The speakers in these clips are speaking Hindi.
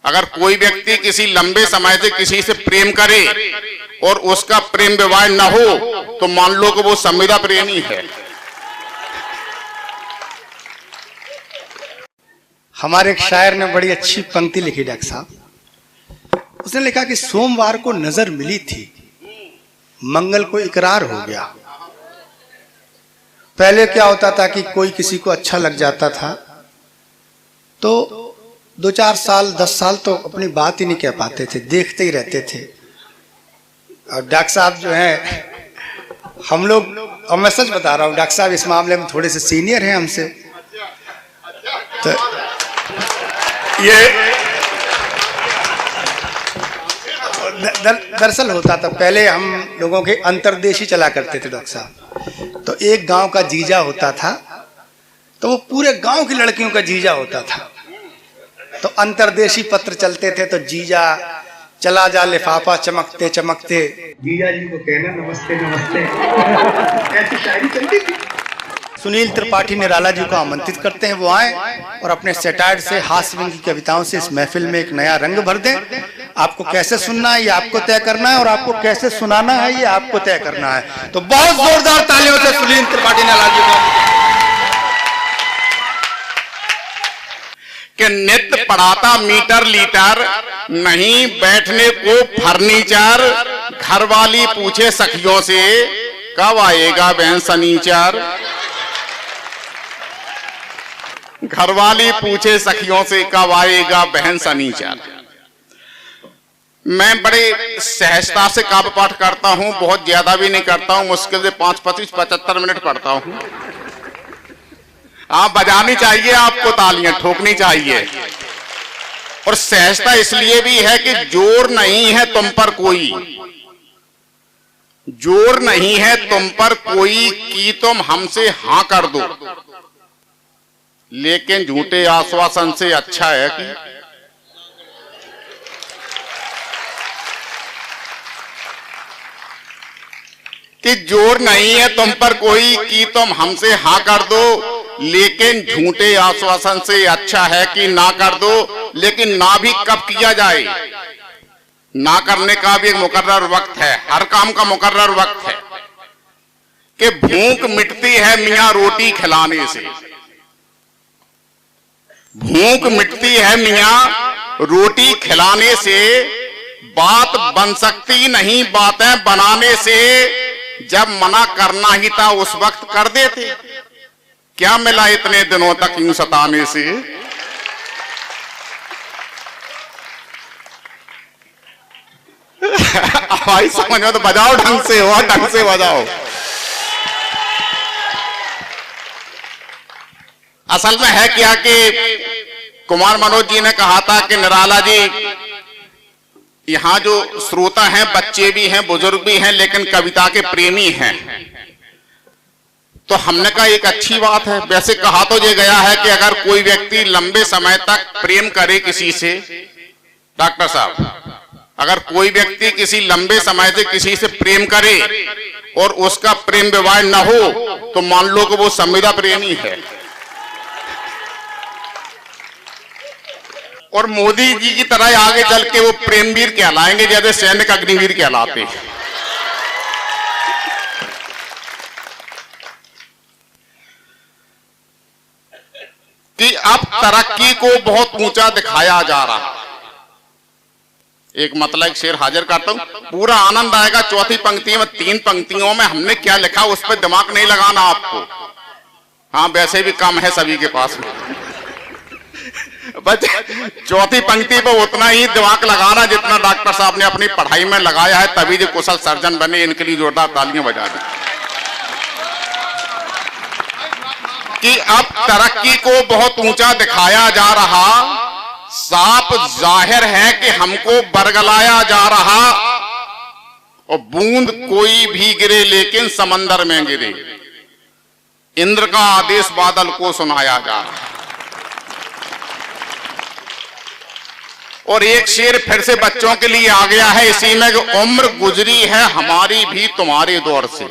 अगर कोई व्यक्ति किसी लंबे समय से किसी से प्रेम करे और उसका प्रेम विवाह न हो तो मान लो कि वो संविदा प्रेमी है। हमारे एक शायर ने बड़ी अच्छी पंक्ति लिखी डॉक्टर साहब। उसने लिखा कि सोमवार को नजर मिली थी, मंगल को इकरार हो गया। पहले क्या होता था कि कोई किसी को अच्छा लग जाता था तो 2-4 साल 10 साल तो अपनी बात ही नहीं कह पाते थे, देखते ही रहते थे। और डॉक्टर साहब जो हैं, हम लोग, और मैं सच बता रहा हूँ, डॉक्टर साहब इस मामले में थोड़े से सीनियर हैं हमसे। तो ये दरअसल होता था, पहले हम लोगों के अंतर्देशी चला करते थे डॉक्टर साहब। तो एक गांव का जीजा होता था, तो वो पूरे गांव की लड़कियों का जीजा होता था। तो अंतर्देशी पत्र चलते थे, तो जीजा चला जा लिफाफा चमकते चमकते जीजा जी को कहना नमस्ते नमस्ते, ऐसी शायरी चलती थी। सुनील त्रिपाठी निराला जी को आमंत्रित करते हैं, वो आए और अपने सेटायर से, हास्य व्यंग्य की कविताओं से इस महफिल में एक नया रंग भर दें। आपको कैसे सुनना है ये आपको तय करना है, और आपको कैसे सुनाना है ये आपको तय करना है। तो बहुत जोरदार तालियों से सुनील त्रिपाठी निराला जी को। कि नित्य पढ़ाता मीटर लीटर, नहीं बैठने को फर्नीचर, घरवाली पूछे सखियों से कब आएगा बहन सनीचर। घरवाली पूछे सखियों से कब आएगा बहन सनीचर। मैं बड़े सहजता से काव्य पाठ करता हूं, बहुत ज्यादा भी नहीं करता हूं, मुश्किल से 5, 25, 75 मिनट पढ़ता हूं। आप बजानी चाहिए, आपको तालियां ठोकनी चाहिए। और सहजता इसलिए भी है कि जोर नहीं है तुम पर कोई, जोर नहीं है तुम पर कोई कि तुम हमसे हां कर दो, लेकिन झूठे आश्वासन से अच्छा है कि जोर नहीं है तुम पर कोई कि तुम हमसे हां कर दो, लेकिन झूठे आश्वासन से अच्छा है कि ना कर दो। लेकिन ना भी कब किया जाए, ना करने का भी एक मुकर्रर वक्त है, हर काम का मुकर्रर वक्त है। कि भूख मिटती है मियां रोटी खिलाने से, भूख मिटती है मियां रोटी खिलाने से, बात बन सकती नहीं बातें बनाने से, जब मना करना ही था उस वक्त कर देते, क्या मिला इतने दिनों तक यूं सताने से। भाई समझ में तो बजाओ ढंग से, हो ढंग से बजाओ। असल में है क्या कि कुमार मनोज जी ने कहा था कि निराला जी, यहां जो श्रोता हैं बच्चे भी हैं बुजुर्ग भी हैं, लेकिन कविता के प्रेमी हैं। तो हमने कहा एक अच्छी बात है। वैसे कहा तो ये गया है कि अगर कोई व्यक्ति लंबे समय तक प्रेम करे किसी से, डॉक्टर साहब, अगर कोई व्यक्ति किसी लंबे समय से किसी से प्रेम करे और उसका प्रेम विवाह न हो तो मान लो कि वो संविदा प्रेमी है। और मोदी जी की तरह आगे चल के वो प्रेमवीर कहलाएंगे, जैसे सैनिक अग्निवीर कहलाते हैं। कि अब तरक्की को बहुत ऊंचा दिखाया जा रहा। एक मतलब एक शेर हाजिर करता हूं, पूरा आनंद आएगा। चौथी पंक्ति में 3 पंक्तियों में हमने क्या लिखा उस पर दिमाग नहीं लगाना आपको। हाँ, वैसे भी कम है सभी के पास में, बस चौथी पंक्ति पर उतना ही दिमाग लगाना जितना डॉक्टर साहब ने अपनी पढ़ाई में लगाया है, तभी जो कुशल सर्जन बने। इनके लिए जोरदार तालियां बजा दी। कि अब तरक्की को बहुत ऊंचा दिखाया जा रहा, साफ जाहिर है कि हमको बरगलाया जा रहा। और बूंद कोई भी गिरे लेकिन समंदर में गिरे, इंद्र का आदेश बादल को सुनाया जा रहा। और एक शेर फिर से बच्चों के लिए आ गया है इसी में, उम्र गुजरी है हमारी भी तुम्हारे दौर से।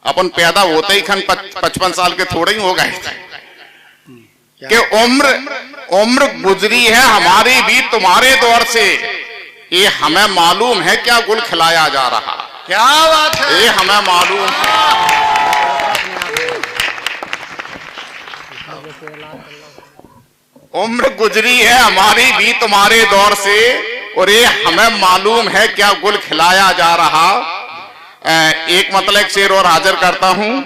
अपन पैदा होते ही खन 55 साल के थोड़े ही हो गए थे। कि उम्र गुजरी है हमारी भी तुम्हारे दौर से, ये हमें मालूम है क्या गुल खिलाया जा रहा। क्या बात है, ये हमें मालूम है। उम्र गुजरी है हमारी भी तुम्हारे दौर से, और ये हमें मालूम है क्या गुल खिलाया जा रहा। एक मतलब एक शेर और हाजिर करता हूं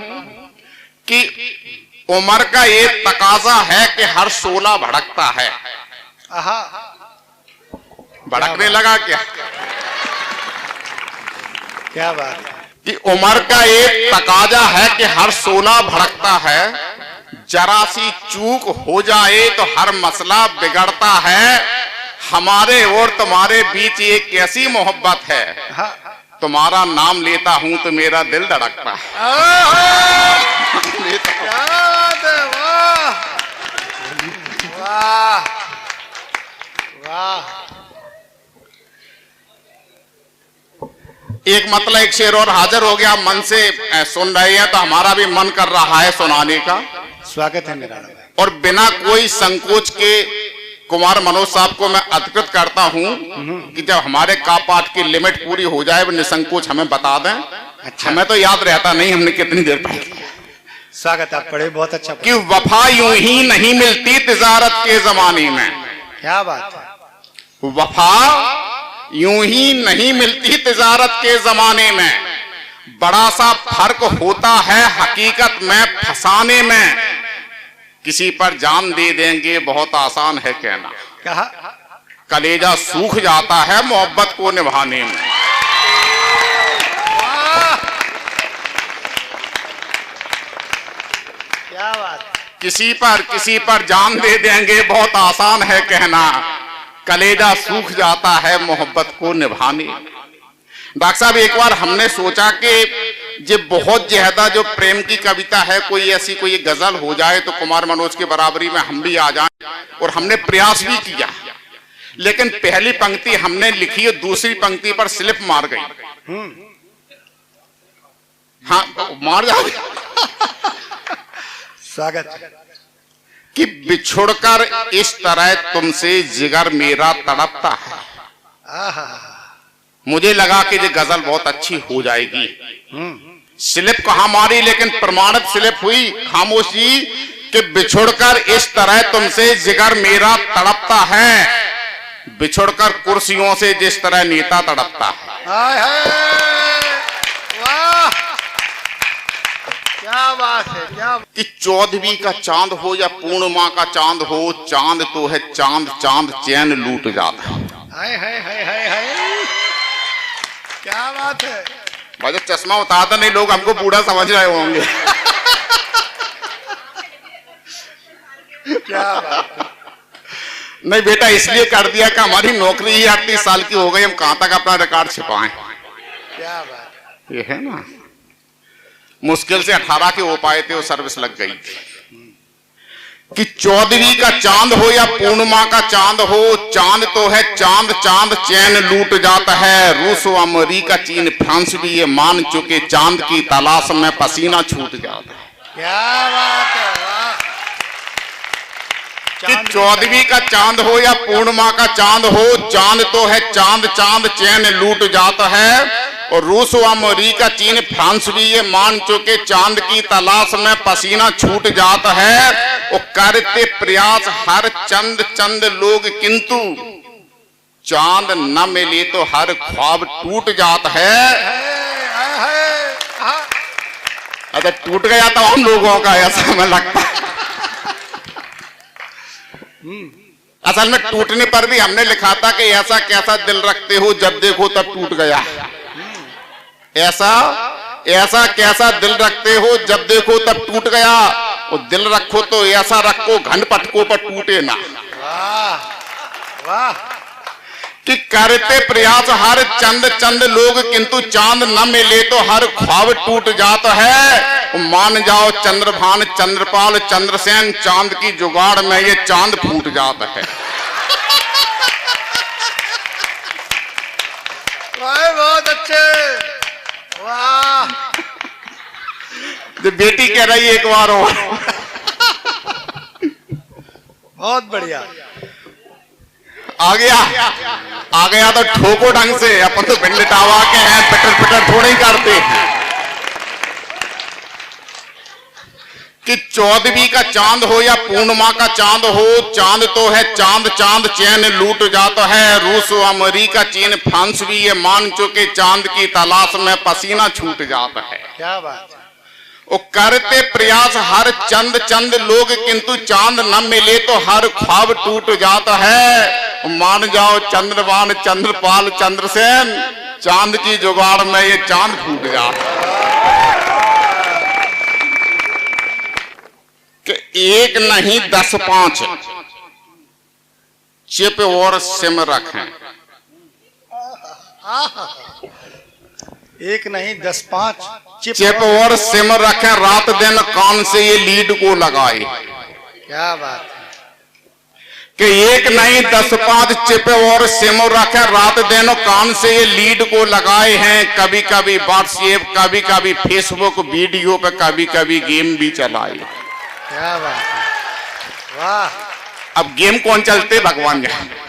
कि उम्र का ये तकाजा है कि हर शोला भड़कता है। भड़कने लगा क्या? क्या बात कि उम्र का ये तकाजा है कि हर शोला भड़कता है, जरा सी चूक हो जाए तो हर मसला बिगड़ता है। हमारे और तुम्हारे बीच ये कैसी मोहब्बत है, तुम्हारा नाम लेता हूं तो मेरा दिल धड़कता है। वाह वाह। एक मतलब एक शेर और हाजिर हो गया। मन से सुन रहे हैं तो हमारा भी मन कर रहा है सुनाने का। स्वागत है निराला भाई। और बिना कोई संकोच के कुमार मनोज साहब को मैं अधिकृत करता हूं कि जब हमारे का पाठ की लिमिट पूरी हो जाए वो निसंकोच हमें बता दें। अच्छा। हमें तो याद रहता नहीं हमने कितनी देर पढ़ी। स्वागत, आप पढ़े, बहुत अच्छा कि वफा यूं ही नहीं मिलती तिजारत के जमाने में। क्या बात है। वफा यूं ही नहीं मिलती तिजारत के जमाने में, बड़ा सा फर्क होता है हकीकत में फसाने में। किसी पर जान दे देंगे बहुत आसान है कहना, कहा कलेजा सूख जाता है मोहब्बत को निभाने में। क्या बात। किसी पर जान दे देंगे बहुत आसान है कहना, कलेजा सूख जाता है मोहब्बत को निभाने। डॉक्टर साहब, एक बार हमने सोचा कि ये बहुत ज्यादा जो प्रेम की कविता है, कोई ऐसी कोई गजल हो जाए तो कुमार मनोज की बराबरी में हम भी आ जाएं, और हमने प्रयास भी किया। लेकिन पहली पंक्ति हमने लिखी और दूसरी पंक्ति पर स्लिप मार गई। हाँ, मार जाओ। स्वागत। कि बिछुड़कर इस तरह तुमसे जिगर मेरा तड़पता है। मुझे लगा कि ये गजल बहुत अच्छी हो जाएगी। स्लिप कहां मारी, लेकिन प्रमाणित स्लिप हुई खामोशी कि बिछुड़कर इस तरह तुमसे जिगर मेरा तड़पता है, बिछुड़कर कुर्सियों से जिस तरह नेता तड़पता है। वाह, क्या बात है। क्या कि 14वीं का चांद हो या पूर्णिमा का चांद हो, चांद तो है चांद, चांद चैन लूट जाता है। हाय हाय हाय हाय हाय, क्या बात है। भाई चश्मा उतारता नहीं, लोग हमको बूढ़ा समझ रहे होंगे। क्या बात है। नहीं बेटा, इसलिए कर दिया कि हमारी नौकरी ही 38 साल की हो गई, हम कहां तक अपना रिकॉर्ड छिपाएं। क्या बात। ये है ना, मुश्किल से 18 के हो पाए थे, वो सर्विस लग गई थी। कि 14वीं का चांद हो या पूर्णिमा का चांद हो, चांद तो है चांद, चांद चैन लूट जाता है। रूस अमेरिका चीन फ्रांस भी ये मान चुके, चांद की तलाश में पसीना छूट जाता है। क्या बात है। वाह। कि 14वीं का चांद हो या पूर्णिमा का चांद हो, चांद तो है चांद, चांद चैन लूट जाता है। और रूस अमेरिका चीन फ्रांस भी ये मान चुके, चांद की तलाश में पसीना छूट जाता है। वो करते प्रयास हर चंद चंद लोग, किंतु चांद न मिले तो हर ख्वाब टूट जाता है। अगर टूट गया तो हम लोगों का, ऐसा हमें लगता है। असल में टूटने पर भी हमने लिखा था कि ऐसा कैसा दिल रखते हो, जब देखो तब टूट गया। ऐसा कैसा दिल रखते हो, जब देखो तब टूट गया। और दिल रखो तो ऐसा रखो, घन पटकों पर टूटे ना। वाह वाह। कि करते प्रयास हर चंद चंद लोग, किंतु चांद न मिले तो हर ख्वाब टूट जाता है। मान जाओ चंद्रभान चंद्रपाल चंद्रसेन, चांद की जुगाड़ में ये चांद फूट जाता है। बहुत अच्छे। वाह। जो बेटी कह रही है एक बार और। बहुत बढ़िया। आ गया तो ठोको ढंग से। अपन तो भिंड टावा के हैं, पिटर पिटर थोड़े ही करते हैं कि 14वीं का चांद हो या पूर्णिमा का चांद हो, चांद तो है चांद, चांद चैन लूट जाता है। रूस अमेरिका चीन फ्रांस भी ये मान चुके, चांद की तलाश में पसीना छूट जाता है। क्या बात है। वो करते प्रयास हर चंद चंद लोग, किंतु चांद न मिले तो हर ख्वाब टूट जाता है। मान जाओ चंद्रवान चंद्रपाल चंद्रसेन, चांद की जुगाड़ में ये चांद फूट जाता है। कि एक नहीं 10-5 चिप और सिम रखें। एक नहीं 10-5 चिप और सिम रखें, रात दिन कान से ये लीड को लगाए। क्या बात है। कि एक नहीं 10-5 चिप और सिम रखें, रात दिन कान से ये लीड को लगाए हैं। कभी कभी व्हाट्सएप, कभी कभी फेसबुक वीडियो पे, कभी कभी गेम भी चलाए। क्या बात है। वाह। अब गेम कौन चलते भगवान जाने।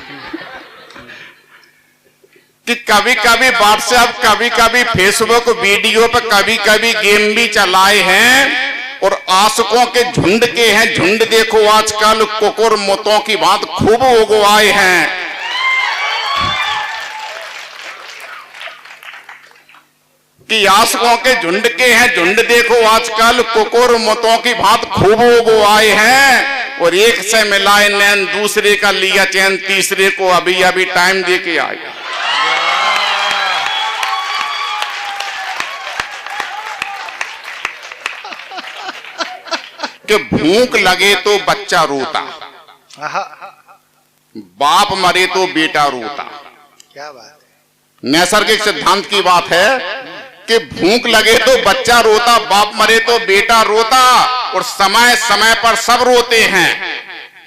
कि कभी कभी व्हाट्सएप, कभी कभी फेसबुक वीडियो पे, कभी कभी गेम भी चलाए हैं। और आशिकों के झुंड के हैं झुंड, देखो आजकल कुकुर मुतों की बात खूब उगवाए हैं। कि आशिकों के झुंड के हैं झुंड, देखो आजकल कुकुर मुतों की बात खूब उगवाए हैं। और एक से मिलाए नैन, दूसरे का लिया चैन, तीसरे को अभी अभी टाइम दे के आए। कि भूख लगे तो बच्चा रोता, बाप मरे तो बेटा रोता। क्या बात है। नैसर्गिक सिद्धांत की बात है कि भूख लगे तो बच्चा रोता, बाप मरे तो बेटा रोता। और समय समय पर सब रोते हैं।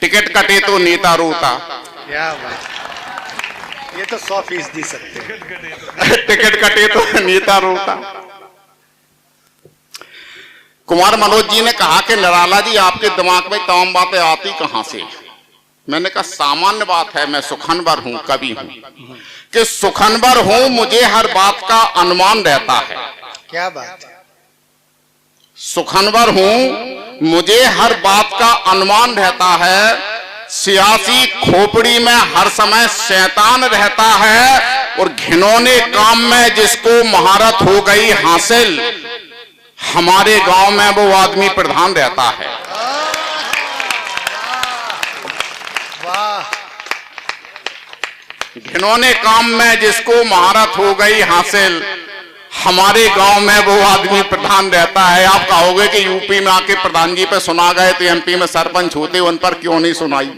टिकट कटे तो नेता रोता। क्या बात। ये तो 100% सत्य। टिकट कटे तो नेता रोता। कुमार मनोज जी ने कहा कि निराला जी आपके दिमाग में तमाम बातें आती कहां से। मैंने कहा सामान्य बात है, मैं सुखनवर हूं, कवि हूं। कि सुखनवर हूं, मुझे हर बात का अनुमान रहता है। क्या बात है। सुखनवर हूं, मुझे हर बात का अनुमान रहता है। सियासी खोपड़ी में हर समय शैतान रहता है। और घिनौने काम में जिसको महारत हो गई हासिल, हमारे गांव में वो आदमी प्रधान रहता है। वाह। घिनौने काम में जिसको महारत हो गई हासिल, हमारे गांव में वो आदमी प्रधान रहता है। आप कहोगे कि यूपी में आके प्रधान जी पे सुना गए तो एमपी में सरपंच होते, उन पर क्यों नहीं सुनाई।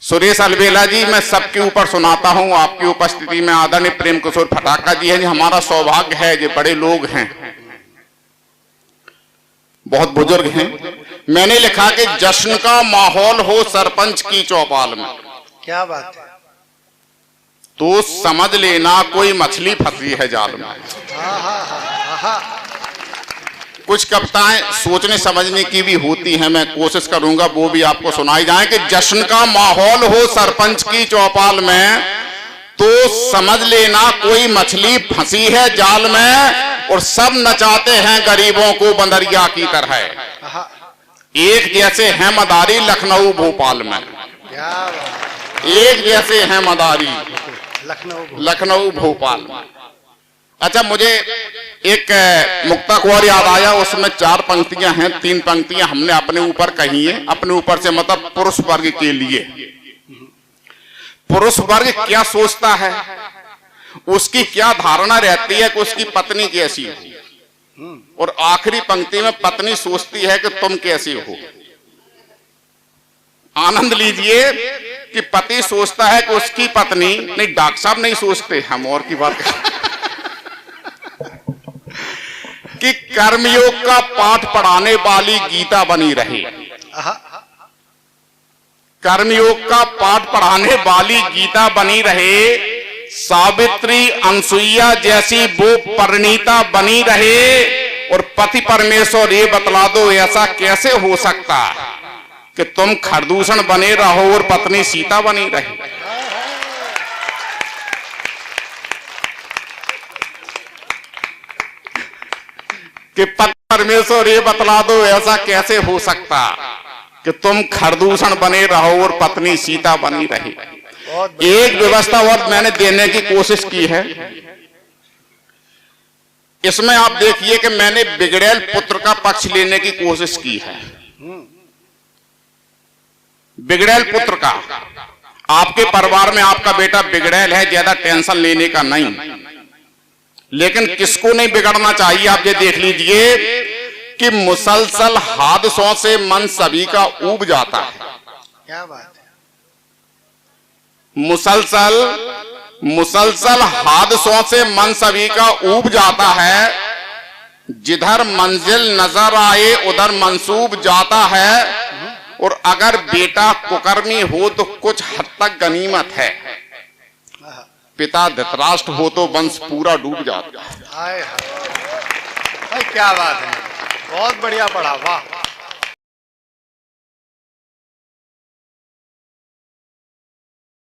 सुरेश अलबेला जी मैं सबके ऊपर सुनाता हूं, आपकी उपस्थिति में आदरणीय प्रेम किशोर फटाका जी हैं। हमारा सौभाग्य है, जो बड़े लोग हैं, बहुत बुजुर्ग हैं। मैंने लिखा कि जश्न का माहौल हो सरपंच की चौपाल में। क्या बात है। तो समझ लेना कोई मछली फंसी है जाल में। कुछ कविताएं सोचने समझने की भी होती हैं, मैं कोशिश करूंगा वो भी आपको सुनाई जाए। कि जश्न का माहौल हो सरपंच की चौपाल में, तो समझ लेना कोई मछली फंसी है जाल में। और सब नचाते हैं गरीबों को बंदरिया की तरह। एक जैसे हैं मदारी लखनऊ भोपाल में। एक जैसे हैं मदारी लखनऊ भोपाल में। अच्छा, मुझे एक मुक्तक और याद आया, उसमें 4 पंक्तियां हैं। 3 पंक्तियां हमने अपने ऊपर कही है, अपने ऊपर से मतलब पुरुष वर्ग के लिए। पुरुष वर्ग क्या सोचता है, उसकी क्या धारणा रहती है कि उसकी पत्नी कैसी हो। और आखिरी पंक्ति में पत्नी सोचती है कि तुम कैसे हो। आनंद लीजिए कि पति सोचता है कि उसकी पत्नी, नहीं डॉक्टर साहब नहीं सोचते, हम और की बात कि कर्मयोग का पाठ पढ़ाने वाली गीता बनी रहे। कर्मयोग का पाठ पढ़ाने वाली गीता बनी रहे। सावित्री अनसुईया जैसी वो परिणीता बनी रहे। और पति परमेश्वर ये बतला दो ऐसा कैसे हो सकता कि तुम खरदूषण बने रहो और पत्नी सीता बनी रहे। कि परमेश्वर ये बतला दो ऐसा कैसे हो सकता कि तुम खरदूषण बने रहो और पत्नी सीता बनी रही। एक व्यवस्था और मैंने देने की कोशिश की है। इसमें आप देखिए कि मैंने बिगड़ैल पुत्र का पक्ष लेने की कोशिश की है। बिगड़ैल पुत्र का, आपके परिवार में आपका बेटा बिगड़ैल है, ज्यादा टेंशन लेने का नहीं। लेकिन किसको नहीं बिगड़ना चाहिए, आप ये देख लीजिए कि मुसलसल हादसों से मन सभी का ऊब जाता है। क्या बात है। मुसलसल हादसों से मन सभी का ऊब जाता है। जिधर मंजिल नजर आए उधर मंसूब जाता है। और अगर बेटा कुकर्मी हो तो कुछ हद तक गनीमत है। पिता धृतराष्ट्र हो तो वंश पूरा डूब जाता है। हाय हाय, क्या बात है, बहुत बढ़िया पढ़ा, वाह।